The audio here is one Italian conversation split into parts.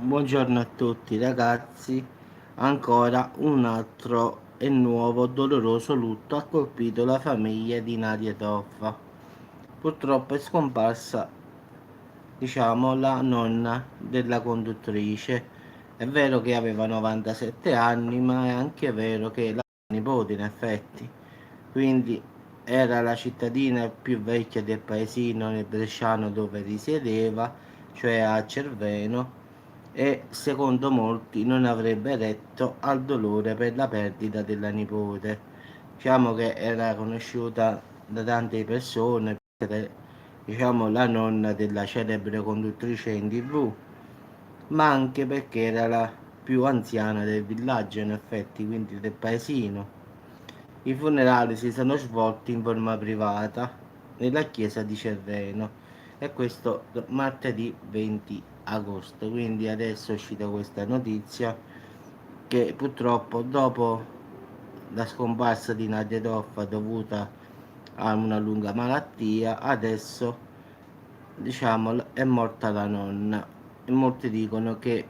Buongiorno a tutti ragazzi, ancora un altro e nuovo doloroso lutto ha colpito la famiglia di Nadia Toffa. Purtroppo è scomparsa, la nonna della conduttrice. È vero che aveva 97 anni, ma è anche vero che la nipote in effetti. Quindi era la cittadina più vecchia del paesino nel bresciano dove risiedeva, cioè a Cerveno, e secondo molti non avrebbe retto al dolore per la perdita della nipote. Diciamo che era conosciuta da tante persone per essere, la nonna della celebre conduttrice in TV, ma anche perché era la più anziana del villaggio, in effetti, quindi del paesino. I funerali si sono svolti in forma privata nella chiesa di Cerveno, e questo martedì 20 agosto. Quindi adesso è uscita questa notizia che purtroppo dopo la scomparsa di Nadia Toffa dovuta a una lunga malattia, adesso è morta la nonna, e molti dicono che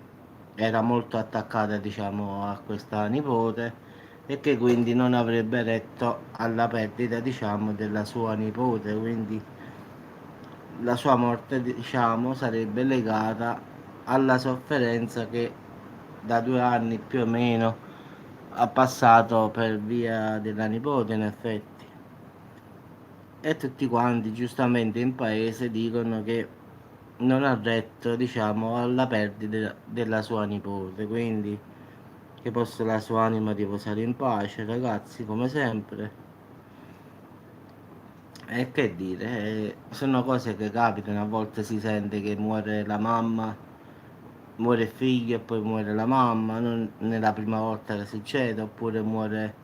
era molto attaccata a questa nipote, e che quindi non avrebbe retto alla perdita della sua nipote. Quindi la sua morte sarebbe legata alla sofferenza che da 2 anni più o meno ha passato per via della nipote, in effetti. E tutti quanti giustamente in paese dicono che non ha retto alla perdita della sua nipote. Quindi che possa la sua anima riposare in pace, ragazzi, come sempre. E che dire, sono cose che capitano. A volte si sente che muore la mamma, muore il figlio e poi muore la mamma, non nella prima volta che succede, oppure muore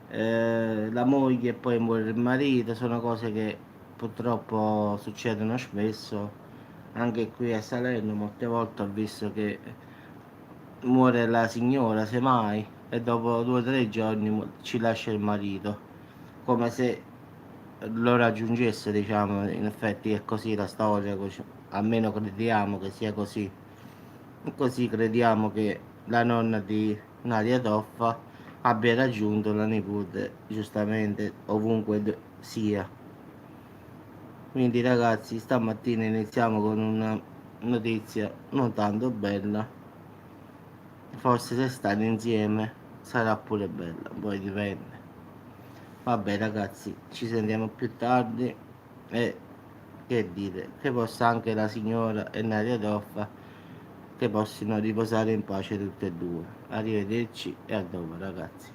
la moglie e poi muore il marito. Sono cose che purtroppo succedono spesso. Anche qui a Salerno molte volte ho visto che muore la signora, semmai, e dopo 2 o 3 giorni ci lascia il marito, come se lo raggiungesse. In effetti è così la storia, almeno crediamo che sia così. Così crediamo che la nonna di Nadia Toffa abbia raggiunto la nipote, giustamente, ovunque sia. Quindi ragazzi, stamattina iniziamo con una notizia non tanto bella. Forse se stanno insieme sarà pure bella, poi dipende. Vabbè ragazzi, ci sentiamo più tardi, e che dire, che possa anche la signora e Nadia Toffa che possano riposare in pace tutte e due. Arrivederci e a dopo ragazzi.